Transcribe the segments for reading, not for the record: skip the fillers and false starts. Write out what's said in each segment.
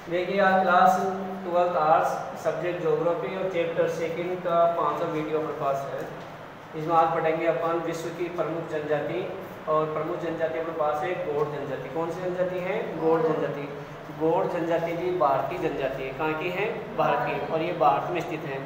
देखिए आज class 12th arts subject geography और चैप्टर सेकंड का 500 वीडियो अपने पास है। इसमें आज पढ़ेंगे अपन विश्व की प्रमुख जनजाति। और प्रमुख जनजाति अपने पास है गौड़ जनजाति। कौन सी जनजाति है? गौड़ जनजाति। गौड़ जनजाति भी भारतीय जनजाति है। कहाँ की है? भारत की, और ये भारत में स्थित है।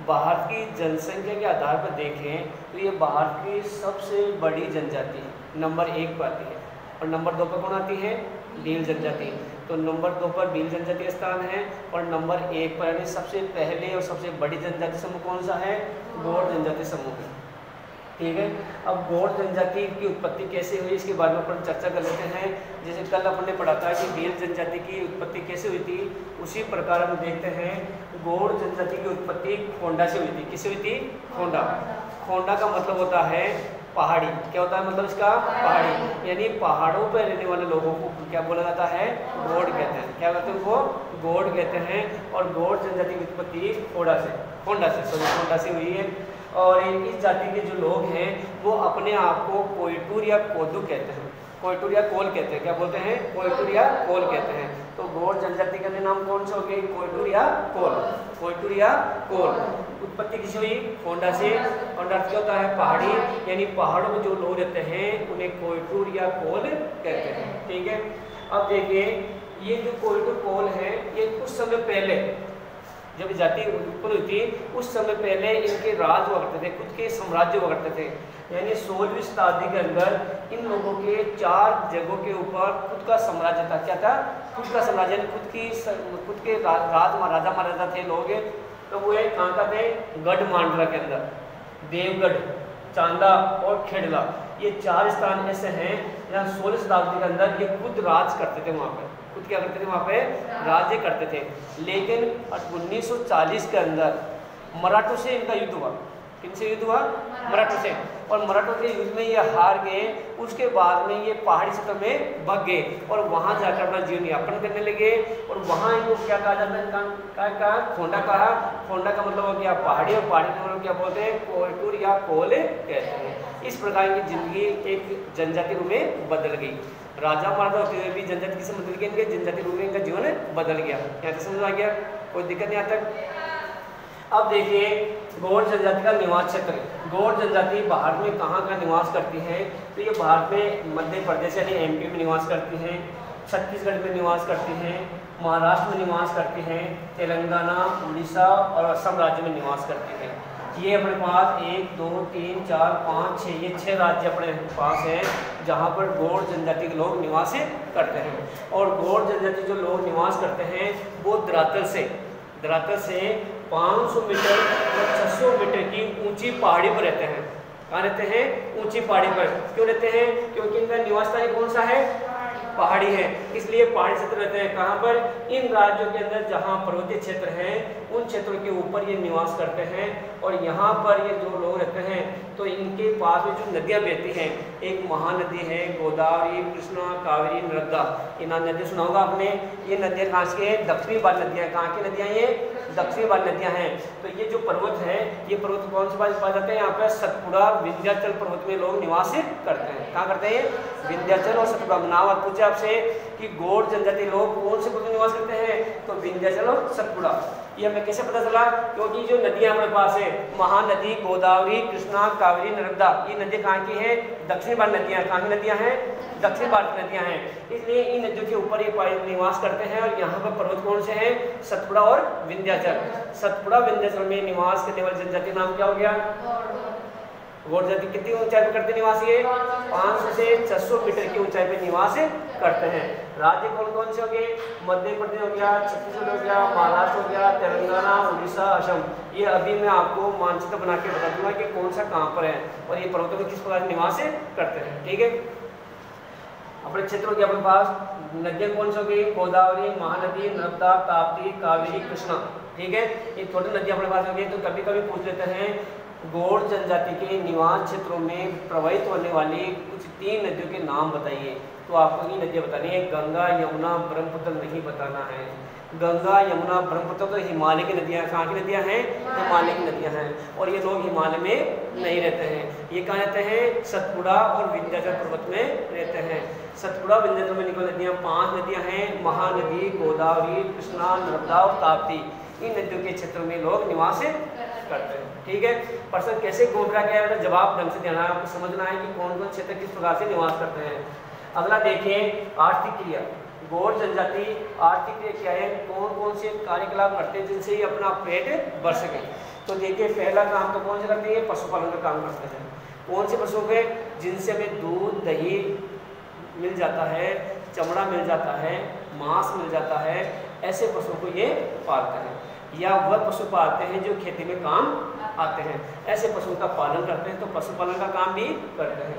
भारत की जनसंख्या के आधार पर देखें तो ये भारत की सबसे बड़ी जनजाति नंबर 1 पर आती है। और नंबर 2 पर कौन आती है? भील जनजाति। तो नंबर 2 पर भील जनजाति स्थान है, और नंबर 1 पर यानी सबसे पहले और सबसे बड़ी जनजाति समूह कौन सा है? गौड़ जनजाति समूह है। ठीक है। अब गौड़ जनजाति की उत्पत्ति कैसे हुई इसके बारे में अपन चर्चा कर लेते हैं। जैसे कल अपन ने पढ़ा था कि भील जनजाति की उत्पत्ति कैसे हुई थी, उसी प्रकार हम देखते हैं गौड़ जनजाति की उत्पत्ति खोंडा से हुई थी। किससे हुई थी? खोंडा। खोंडा का मतलब होता है पहाड़ी। क्या होता है मतलब इसका? पहाड़ी। यानी पहाड़ों पर रहने वाले लोगों को क्या बोला जाता है? गौड़ कहते हैं। क्या कहते हैं उनको? गौड़ कहते हैं। और गौड़ जनजाति की उत्पत्ति खोंडा से हुई है। और इस जाति के जो लोग हैं वो अपने आप को कोयटूर या कोदू कहते हैं। कोयटूर या कोल कहते हैं। क्या बोलते हैं? कोयटूर या कोल कहते हैं। तो गौड़ जनजाति का नाम कौन सा हो गया? कोयटूर या कोल। कोयटूर या कोल। उत्पत्ति किसी हुई? खोंडा से। और अर्थ क्या होता है? पहाड़ी। यानी पहाड़ों में जो लोग रहते हैं उन्हें कोयटूर या कोल कहते हैं। ठीक है। अब देखिए ये जो कोयटूर कोल है ये कुछ समय पहले जब जाति उत्पन्न हुई थी उस समय पहले इनके राज हुआ करते थे, खुद के साम्राज्य हुआ करते थे। यानी 16वीं शताब्दी के अंदर इन लोगों के 4 जगहों के ऊपर खुद का साम्राज्य था। क्या था? खुद का साम्राज्य। खुद के राज महाराजा महाराजा थे लोग। तो वो कहाँ का थे? गढ़ मांडरा के अंदर, देवगढ़, चांदा और खेड़ला, ये 4 स्थान ऐसे हैं जहाँ 16वीं शताब्दी के अंदर ये खुद राज करते थे। वहाँ पर खुद क्या करते थे? वहाँ पे राज्य करते थे। लेकिन 1940 के अंदर मराठों से इनका युद्ध हुआ। किनसे युद्ध हुआ? मराठों से। और मराठों के युद्ध में ये हार गए। उसके बाद में ये पहाड़ी क्षेत्र में भाग गए और वहाँ जाकर अपना जीवन यापन करने लगे। और वहाँ इनको क्या कहा जाता है? कहा खोंडा कहा। खोंडा का मतलब हो गया पहाड़ी, और पहाड़ी का मतलब क्या बोलते हैं? कोयटूर या कोल कहते हैं। इस प्रकार की जिंदगी एक जनजाति रूप में बदल गई। राजा महाराजा होते हुए भी जनजाति किसे बदल गया? इनके जनजाति रूप में इनका जीवन बदल गया। यहाँ से समझ आ गया? कोई दिक्कत नहीं आता? अब देखिए गौड़ जनजाति का निवास क्षेत्र। गौड़ जनजाति भारत में कहाँ का निवास करती है? तो ये भारत में मध्य प्रदेश यानी MP में निवास करती हैं, छत्तीसगढ़ में निवास करती हैं, महाराष्ट्र में निवास करती हैं, तेलंगाना, उड़ीसा और असम राज्य में निवास करती हैं। ये अपने पास 1 2 3 4 5 6 ये 6 राज्य अपने पास हैं जहाँ पर गौड़ जनजाति के लोग निवास करते हैं। और गौड़ जनजाति जो लोग निवास करते हैं वो धरातल से 500 मीटर और 600 मीटर की ऊंची पहाड़ी पर रहते हैं। कहाँ रहते हैं? ऊंची पहाड़ी पर। क्यों रहते हैं? क्योंकि इनका निवास स्थान कौन सा है? पहाड़ी है, इसलिए पहाड़ी क्षेत्र रहते हैं। कहाँ पर? इन राज्यों के अंदर जहाँ पर्वतीय क्षेत्र हैं उन क्षेत्रों के ऊपर ये निवास करते हैं। और यहाँ पर ये जो लोग रहते हैं तो इनके पास में जो नदियाँ बहती हैं, एक महानदी है गोदावरी, कृष्णा, कावेरी, नर्मदा। ये नदी सुना होगा आपने। ये नदियाँ कहाँ की है? दक्षिणी वाली नदियाँ। कहाँ की नदियाँ? ये दक्षिणी वाली नदियाँ हैं। तो ये जो पर्वत है ये पर्वत कौन से पास पाए जाते हैं? यहाँ पर सतपुड़ा, विंध्याचल पर्वत में लोग निवास करते हैं। कहाँ करते हैं? विंध्याचल और सतपुड़ा। नाम पूछे आपसे कि गौड़ जनजाति लोग कौन से पर्वत में निवास करते हैं? तो विंध्याचल और सतपुड़ा। ये हमें कैसे पता चला? क्योंकि जो नदियाँ हमारे पास है महानदी, गोदावरी, कृष्णा, कावेरी, नर्मदा, ये नदियाँ कहाँ की हैं? दक्षिण भारत नदियाँ। कहाँ की नदियाँ हैं? दक्षिण भारत नदियाँ हैं। इसलिए इन नदियों के ऊपर ये निवास करते हैं। और यहाँ पर पर्वत कौन से हैं? सतपुड़ा और विंध्याचल। सतपुड़ा विंध्याचल में निवास करने वाली जनजाति नाम क्या हो गया? गौड़ जनजाति। कितनी ऊंचाई पर करते निवास? ये 500 से 600 मीटर की ऊंचाई पर निवास करते हैं। राज्य कौन कौन से हो गए? मध्य प्रदेश हो गया, छत्तीसगढ़ हो गया, महाराष्ट्र हो गया, तेलंगाना, उड़ीसा, असम। ये अभी मैं आपको मानचित्र बना के बता दूंगा कि कौन सा कहाँ पर है और ये पर्वतों में किस प्रकार निवास करते हैं। ठीक है। अपने क्षेत्रों के अपने पास नदियाँ कौन सी हो गई? गोदावरी, महानदी, नर्मदा, ताप्ती, कावेरी, कृष्णा। ठीक है। ये छोटी नदियाँ अपने पास हो गई। तो कभी कभी पूछ लेते हैं गौड़ जनजाति के निवास क्षेत्रों में प्रवाहित होने वाली कुछ 3 नदियों के नाम बताइए। तो आपको ये नदियाँ बतानी है। गंगा, यमुना, ब्रह्मपुत्र नहीं बताना है। गंगा, यमुना, ब्रह्मपुत्र तो हिमालय की नदियाँ। कहाँ की नदियाँ हैं? हिमालय की नदियाँ हैं। और ये लोग हिमालय में नहीं रहते हैं। ये कहाँ रहते हैं? सतपुड़ा और विंध्याचल पर्वत में रहते हैं। सतपुड़ा विंध्य में निकल नदियाँ 5 नदियाँ हैं, महानदी, गोदावरी, कृष्णा, नर्मदा और ताप्ती। इन नदियों के क्षेत्र में लोग निवास करते हैं। ठीक है, प्रश्न कैसे घूम रहा क्या है, जवाब ढंग से देना है, आपको समझना है कि कौन कौन क्षेत्र किस प्रकार से निवास करते हैं। अगला देखिए आर्थिक क्रिया। गौड़ जनजाति आर्थिक क्रिया क्या है, कौन कौन से कार्यकलाप करते हैं जिनसे ये अपना पेट भर सके। तो देखिए पहला काम तो कौन से करते हैं, पशुपालन का काम करते हैं। कौन से पशुओं के, जिनसे हमें दूध दही मिल जाता है, चमड़ा मिल जाता है, मांस मिल जाता है, ऐसे पशुओं को ये पालते हैं। या वह पशु पालते हैं जो खेती में काम आते हैं, ऐसे पशुओं का पालन करते हैं, तो पशुपालन का काम भी करते हैं।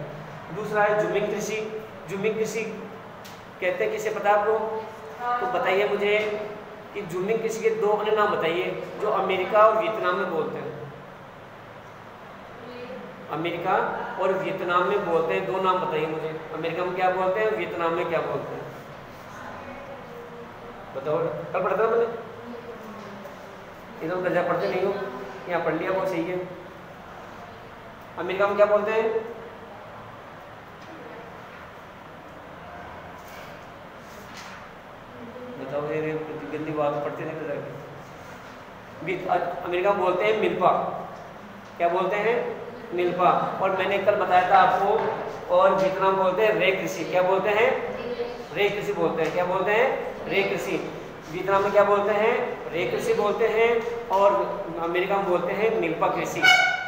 दूसरा है जुमिंग कृषि। जुमिंग कृषि कहते हैं किसे पता आपको, तो बताइए मुझे कि जुमिंग कृषि के 2 अन्य नाम बताइए जो अमेरिका और वियतनाम में बोलते हैं। अमेरिका और वियतनाम में बोलते हैं, 2 नाम बताइए मुझे। अमेरिका में क्या बोलते हैं, वियतनाम में क्या बोलते हैं, बताओ। कल पढ़ा था मैंने, इधर गजा पढ़ते नहीं हो, यहाँ पढ़ लिया, बहुत सही है। अमेरिका में क्या बोलते हैं, बताओ। ये गंदी बात पढ़ते नहीं जाके। अमेरिका में बोलते हैं मिल्पा। क्या बोलते हैं, मिल्पा। और मैंने कल बताया था आपको, और वियतनाम बोलते हैं रे कृषि। क्या बोलते हैं, रे कृषि बोलते हैं। क्या बोलते हैं, रे कृषि। वियतनाम में क्या बोलते हैं, रे कृषि बोलते हैं, और अमेरिका में बोलते हैं मिल्पा कृषि।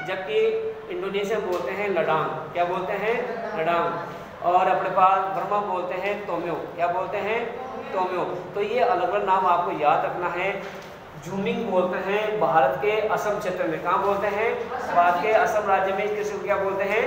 जबकि इंडोनेशिया में बोलते हैं लडांग। क्या बोलते हैं, लडांग। और अपने पास बर्मा बोलते हैं तोम्यो। क्या बोलते हैं, तोम्यो। तो ये अलग अलग नाम आपको याद रखना है। जुमिंग बोलते हैं भारत के असम क्षेत्र में। कहाँ बोलते हैं, भारत के असम राज्य में कृषि को क्या बोलते हैं,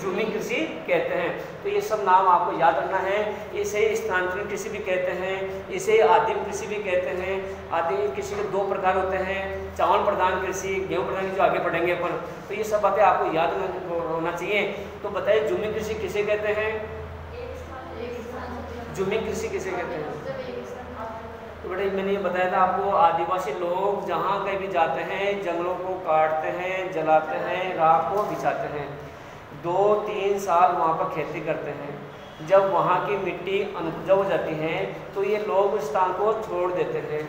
जुमिंग कृषि कहते हैं। तो ये सब नाम आपको याद रखना है। इसे स्थानांतरण कृषि भी कहते हैं, इसे आदिम कृषि भी कहते हैं। आदिम कृषि के 2 प्रकार होते हैं, चावल प्रधान कृषि, गेहूं प्रधान, जो आगे पढ़ेंगे अपन। तो ये सब बातें आपको याद होना चाहिए। तो बताइए जुमिंग कृषि किसे कहते हैं, जुमिंग कृषि किसे कहते हैं। तो बेटा मैंने ये बताया था आपको, आदिवासी लोग जहाँ कहीं भी जाते हैं जंगलों को काटते हैं, जलाते हैं, राख को बिछाते हैं, 2-3 साल वहाँ पर खेती करते हैं। जब वहाँ की मिट्टी अनउपजाऊ हो जाती है तो ये लोग उस स्थान को छोड़ देते हैं,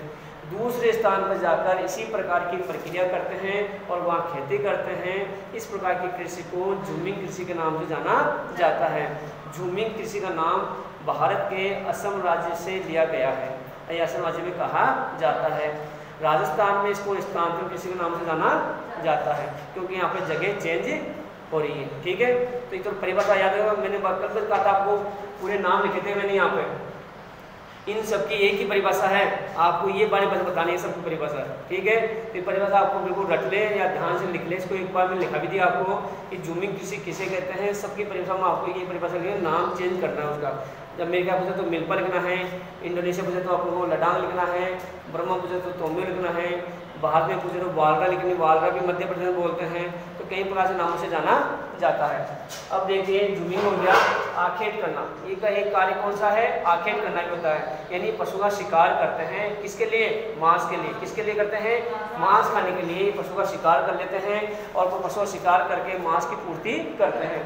दूसरे स्थान पर जाकर इसी प्रकार की प्रक्रिया करते हैं और वहाँ खेती करते हैं। इस प्रकार की कृषि को जुमिंग कृषि के नाम से जाना जाता है। जुमिंग कृषि का नाम भारत के असम राज्य से लिया गया है, यह असम राज्य में कहा जाता है। राजस्थान में इसको स्थानांतरण कृषि के नाम से जाना जाता है, क्योंकि यहाँ पे जगह चेंज हो रही है। ठीक है, तो ये तो परिभाषा याद है, मैंने कल कहा था आपको, पूरे नाम लिखे थे मैंने यहाँ पे। इन सबकी एक ही परिभाषा है, आपको ये बारे बस बतानी है सबकी परिभाषा। ठीक है, तो परिभाषा आपको बिल्कुल रट ले या ध्यान से लिख ले। इसको एक बार मैंने लिखा भी दिया आपको कि जुमिंग कृषि किसे कहते हैं। सबकी परिभाषा में आपको ये परिभाषा लिखना है, नाम चेंज करना है उसका। जब अमेरिका पूछे तो मिल्पा लिखना है, इंडोनेशिया पूछे तो आपको लडांग लिखना है, बर्मा पूछे तो तोम्यो लिखना है, भारत में पूछे तो वालरा लिखनी, वालरा भी मध्य प्रदेश में बोलते हैं। तो कई प्रकार से नामों से जाना जाता है। अब देखिए जुमिंग हो गया, आखेट करना। ये का एक कार्य कौन सा है, आखेट करना भी होता है, यानी पशु का शिकार करते हैं। किसके लिए, मांस के लिए। किसके लिए करते हैं, मांस खाने के लिए पशु का शिकार कर लेते हैं और पशु का शिकार करके मांस की पूर्ति करते हैं।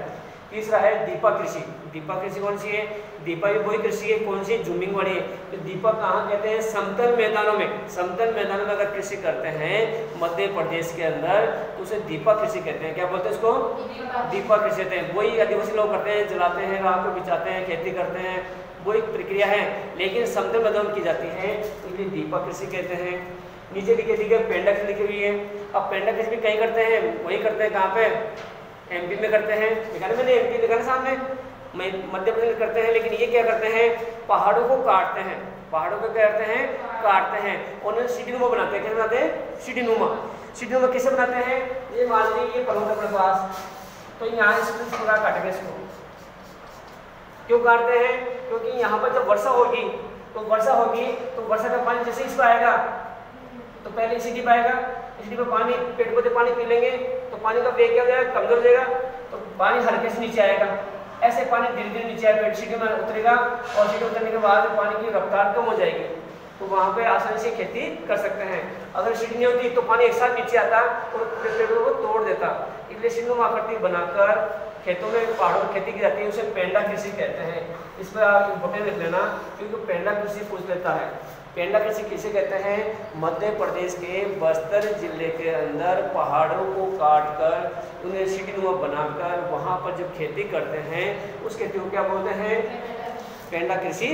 तीसरा है दीपा कृषि। दीपा कृषि कौन सी है, दीपा भी वही कृषि है, कौन सी, जुमिंग वाली है। तो दीपा कहाँ कहते हैं, समतल मैदानों में। समतल मैदानों में अगर कृषि करते हैं मध्य प्रदेश के अंदर तो उसे दीपा कृषि कहते हैं। क्या बोलते हैं उसको, दीपा कृषि कहते हैं। वही आदिवासी लोग करते हैं, जलाते हैं, राख को बिछाते हैं, खेती करते हैं, वही प्रक्रिया है, लेकिन समतल मैदान में की जाती है, इसलिए दीपा कृषि कहते हैं। नीचे लिखे दिखे पेंडा कृषि लिखी हुई है। अब पेंडा कृषि भी कहीं करते हैं, वही करते हैं, कहाँ पे, एमपी में करते हैं। लिखा ना मैंने, एमपी लिखा ना सामने, मध्य प्रदेश करते हैं। लेकिन ये क्या करते हैं, पहाड़ों को काटते हैं। पहाड़ों को क्या करते हैं, काटते हैं, उन्हें सीढ़ीनुमा बनाते हैं। कैसे बनाते हैं, सीढ़ीनुमा। सीढ़ीनुमा कैसे बनाते हैं, ये मान लीजिए ये पर्वत अपने पास, तो यहाँ इस प्रकार काटेंगे इसको। क्यों काटते हैं, क्योंकि यहाँ पर जब वर्षा होगी तो वर्षा का पानी जैसे इस पर आएगा तो पहले सीढ़ी पर आएगा, सीढ़ी पर पानी, पेड़ पौधे पानी पी लेंगे तो पानी का वेग क्या हो जाएगा, कमजोर हो जाएगा, तो पानी हल्के से नीचे आएगा। ऐसे पानी धीरे धीरे नीचे आएगा, सीढ़ी में उतरेगा और सीढ़ी उतरने के बाद पानी की रफ्तार कम हो जाएगी, तो वहाँ पे आसानी से खेती कर सकते हैं। अगर सीढ़ी नहीं होती तो पानी एक साथ नीचे आता और पेड़ों को तोड़ देता। इसलिए सीढ़ी आकृति बनाकर खेतों में पहाड़ों में खेती की जाती है उसे पेंडा कृषि कहते हैं। इस पर आप इम्पोर्टेंट लिख लेना क्योंकि पेंडा कृषि पूछ लेता है। पेंडा कृषि किसे कहते हैं? मध्य प्रदेश के बस्तर जिले के अंदर पहाड़ों को काटकर उन्हें सीढ़ीनुमा बनाकर वहाँ पर जब खेती करते हैं उस खेती को क्या बोलते हैं? पेंडा कृषि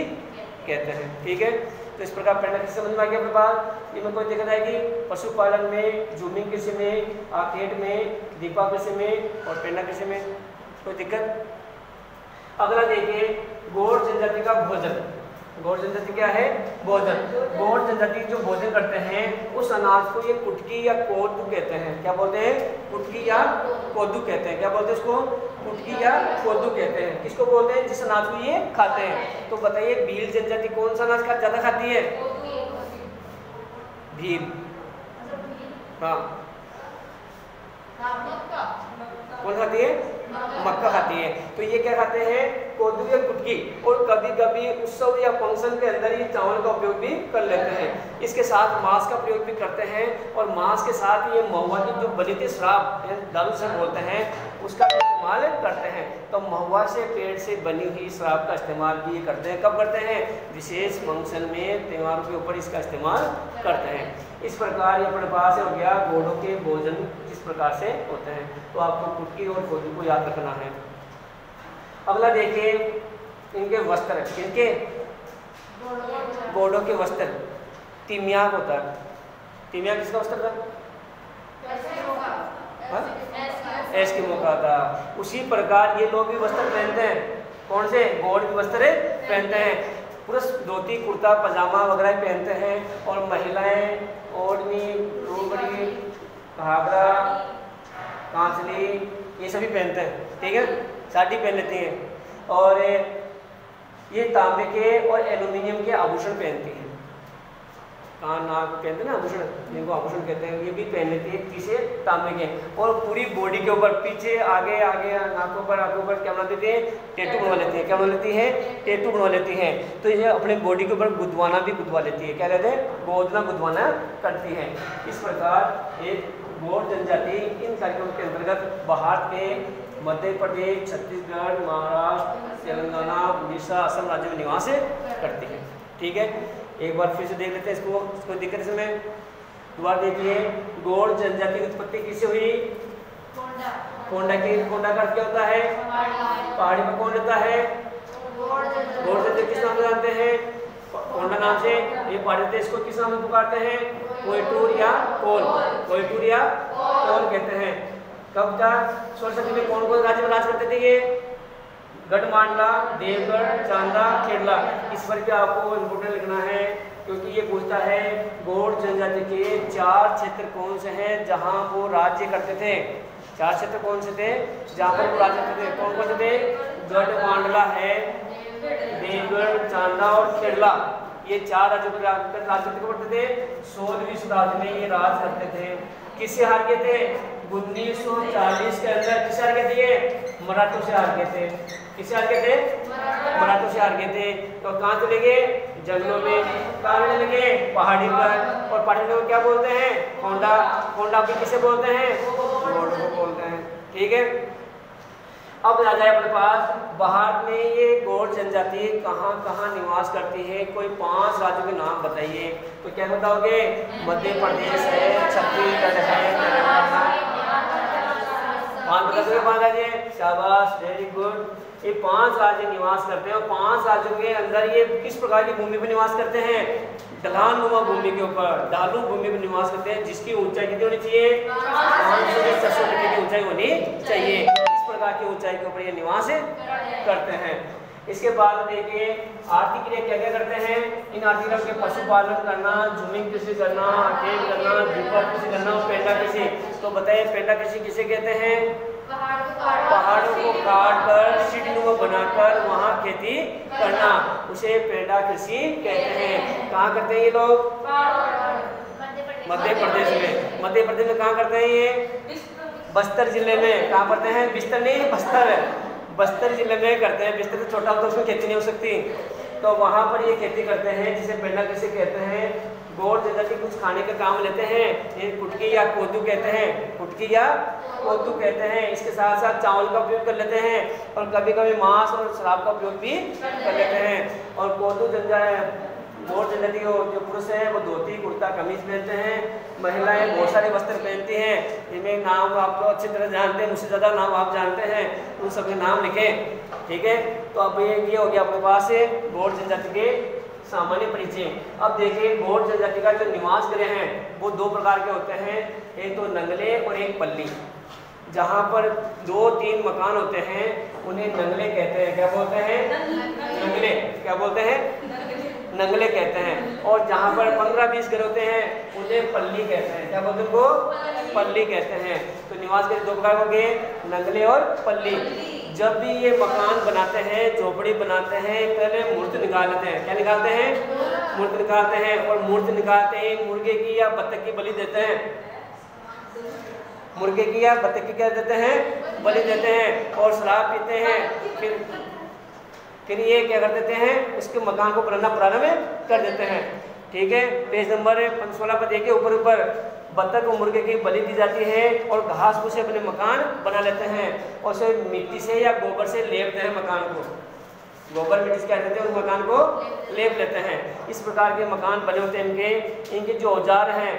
कहते हैं। ठीक है, तो इस प्रकार पेंडा कृषि समझ में आ गया अपने पास। इनमें कोई दिक्कत आएगी? पशुपालन में, जूमिंग कृषि में, आर्केड में, दीपा कृषि में और पेंडा कृषि में कोई दिक्कत? अगला देखिए गौड़ जनजाति का भोजन। गौड़ जनजाति क्या है? भोजन। गौड़ जनजाति जो भोजन करते हैं उस अनाज को ये कुटकी या कोदू कहते हैं। क्या बोलते हैं? कुटकी या कोदू कहते हैं। क्या बोलते हैं इसको? कुटकी या कोदू कहते हैं। किसको बोलते हैं? जिस अनाज को ये खाते हैं। तो बताइए भील जनजाति कौन सा अनाज ज्यादा खाती है? भील। हाँ, कौन खाती है? मक्का खाती है। तो ये क्या खाते हैं? कोदू या कुटकी। और कभी कभी उत्सव या फंक्शन के अंदर ये चावल का उपयोग भी कर लेते हैं। इसके साथ मांस का प्रयोग भी करते हैं और मांस के साथ ये महुआ की जो बनी थी शराब दारू से बोलते हैं उसका इस्तेमाल करते हैं। तो महुआ से पेड़ से बनी हुई शराब का इस्तेमाल भी ये करते हैं। कब करते हैं? विशेष फंक्शन में, त्योहारों के ऊपर इसका इस्तेमाल करते हैं। इस प्रकार ये अपने पास हो गया गौड़ों के भोजन किस प्रकार से होते हैं। तो आपको कुटकी और कोदू को याद रखना है। अगला देखिए इनके वस्त्र। इनके गौड़ों के वस्त्र तिमियाक होता है। तिमियाक किसका वस्त्र था? एस्किमो का था। उसी प्रकार ये लोग भी वस्त्र पहनते हैं। कौन से? गौड़ भी वस्त्र पहनते हैं। पुरुष धोती कुर्ता पजामा वगैरह पहनते हैं और महिलाएं ओढ़नी, टोकरी, घाघरा, कांचली ये सभी पहनते हैं। ठीक है, साड़ी पहन लेती हैं और ये तांबे के और एल्युमिनियम के आभूषण पहनती हैं। कान नाक पहनते हैं ना आभूषण, जिनको आभूषण कहते हैं, ये भी पहन लेती है। किसे? तांबे के। और पूरी बॉडी के ऊपर पीछे आगे आगे नाकों पर आंखों पर क्या बना देती है? टैटू बनवा लेती है। क्या बनवा लेती है? टैटू बनवा लेती है। तो ये अपने बॉडी के ऊपर गुदवाना भी गुदवा लेती है। क्या कहते हैं? गोदना गुदवाना करती है। इस प्रकार एक गौड़ जनजाति इन कार्यक्रमों के अंतर्गत भारत में मध्य प्रदेश, छत्तीसगढ़, महाराष्ट्र, तेलंगाना, उड़ीसा, असम राज्य में निवास करती है। ठीक है, एक बार फिर से देख लेते हैं इसको। कोई दिक्कत इसमें? दोबारा देखिए गौड़ जनजाति की उत्पत्ति किससे हुई? कोंडा की। कोंडा का अर्थ क्या होता है? पहाड़ी में कौन रहता है? गौड़ जनजाति किस नाम से जानते हैं? कोंडा नाम से। ये पहाड़ी देश को किस नाम से पुकारते हैं? कोयटूर या कोल। कोयटूर या कोल कहते हैं। कब था? 16वीं सदी में कौन कौन राज्य में राज करते थे? ये गढ़मांडला, देवगढ़, चांदा, खेड़ला। इस पर भी आपको इम्पोर्टेंट लिखना है क्योंकि ये पूछता है गौड़ जनजाति के 4 क्षेत्र कौन से हैं जहां वो राज्य करते थे। 4 क्षेत्र कौन से थे जहां पर वो राज्य करते थे? कौन कौन से थे? गढ़मांडला है, देवगढ़, चांदा और खेड़ला। ये 4 राज्यों पर राज करते थे। 16वीं शताब्दी में ये राज करते थे। किससे हार गए थे? 1940 के अंदर किससे हार गए थे? मराठों से हार गए थे। किससे हार गए थे? मराठों से हार गए थे। तो कहाँ चले गए? जंगलों में। कहाँ चले गए? पहाड़ी पर। और पहाड़ी में क्या बोलते हैं? कोंडा। कोंडा भी किसे बोलते हैं? गौड़ को बोलते हैं। ठीक है, अब आ जाए अपने पास भारत में ये गौड़ जनजाति कहाँ कहाँ निवास करती है। कोई 5 राज्यों के नाम बताइए। तो क्या बताओगे? मध्य प्रदेश है, छत्तीसगढ़ है, तेलंगाना। 5 बताओगे? 5 राज्य। शाबाश, वेरी गुड। ये 5 राज्य निवास करते हैं और 5 राज्यों के अंदर ये किस प्रकार की भूमि पर निवास करते हैं? ढलानुमा भूमि के ऊपर, ढालू भूमि पर निवास करते हैं जिसकी ऊंचाई कितनी होनी चाहिए? 500 से 600 मीटर की ऊंचाई होनी चाहिए। प्रकार की ऊंचाई के ऊपर ये निवास करते हैं। इसके बाद देखिए आर्थिक क्रिया क्या क्या करते हैं। इन आर्थिक क्रियाओं के पशुपालन करना, जूमिंग कृषि करना, आर्केड करना, दीपा कृषि करना और पेंडा कृषि। तो बताइए पेंडा कृषि किसे कहते हैं? पहाड़ों को काट कर सीढ़ीनुमा बनाकर वहाँ खेती करना, उसे पेंडा कृषि कहते हैं। कहाँ करते हैं ये लोग? मध्य प्रदेश में। मध्य प्रदेश में कहाँ करते हैं ये? बस्तर जिले में। कहाँ करते हैं? बिस्तर नहीं, बस्तर। बस्तर जिले में करते हैं। बिस्तर तो छोटा होता है, उसमें खेती नहीं हो सकती। तो वहाँ पर ये खेती करते हैं जिसे पेंडा कृषि कहते हैं। गौड़ जनजाति कुछ खाने का काम लेते हैं, कुटकी या कोदू कहते हैं, कुटकी या कोदू कहते हैं। इसके साथ साथ चावल का उपयोग कर लेते हैं और कभी कभी मांस और शराब का उपयोग भी कर लेते हैं। और कोदू गौड़ जनजाति जो पुरुष हैं वो धोती कुर्ता कमीज पहनते हैं, महिलाएं बहुत सारे वस्त्र पहनती हैं। इनमें नाम आप लोग अच्छी तरह जानते हैं, मुझसे ज़्यादा नाम आप जानते हैं, उन सबके नाम लिखें, ठीक है। तो अब ये हो गया आपके पास गौड़ जनजाति के सामान्य परिचय। अब देखिए गौड़ जनजाति का जो निवास गृह हैं वो दो प्रकार के होते हैं, एक तो नंगले और एक पल्ली। जहाँ पर 2-3 मकान होते हैं उन्हें नंगले कहते हैं। क्या बोलते हैं? नंगले। क्या बोलते हैं? नंगले कहते हैं। और जहाँ पर 15-20 घर होते हैं उन्हें पल्ली कहते हैं। क्या बोलते हैं उनको? पल्ली कहते हैं। तो निवास के दो प्रकार हो गए, नंगले और पल्ली। जब भी ये मकान बनाते हैं, झोपड़ी बनाते हैं, पहले मूर्त निकाल लेते हैं। क्या निकालते हैं? मूर्त निकालते हैं। और मूर्त निकालते ही मुर्गे की या बत्तख की बलि देते हैं। मुर्गे की या बत्तख की क्या देते हैं? बलि देते हैं और शराब पीते हैं। फिर ये क्या कर देते हैं? उसके मकान को बनाना प्रारंभ कर देते हैं, ठीक है। पेज नंबर 16 पर देखिए, ऊपर बत्तख और मुर्गे की बलि दी जाती है और घास फूस से अपने मकान बना लेते हैं और उसे मिट्टी से या गोबर से लेपते हैं मकान को। गोबर मिट्टी से क्या देते हैं? उस मकान को लेप लेते हैं। इस प्रकार के मकान बने होते हैं इनके जो औजार हैं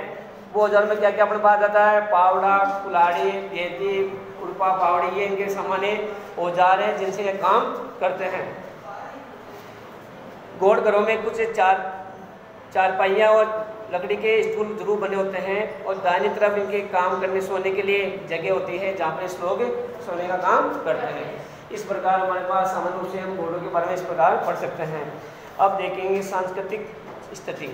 वो औजार में क्या क्या अपने पास आता है? पावड़ा, कुल्हाड़ी, गेती, खुरपा, पावड़ी, ये इनके सामान्य औजार हैं जिनसे ये काम करते हैं। गौड़ घरों में कुछ चारपाइयाँ और लकड़ी के स्टूल जरूर बने होते हैं और दाहिनी तरफ इनके काम करने सोने के लिए जगह होती है जहाँ पर इस लोग सोने का काम करते हैं। इस प्रकार हमारे पास सामान्य रूप से हम गौड़ों के बारे में इस प्रकार पढ़ सकते हैं। अब देखेंगे सांस्कृतिक स्थिति।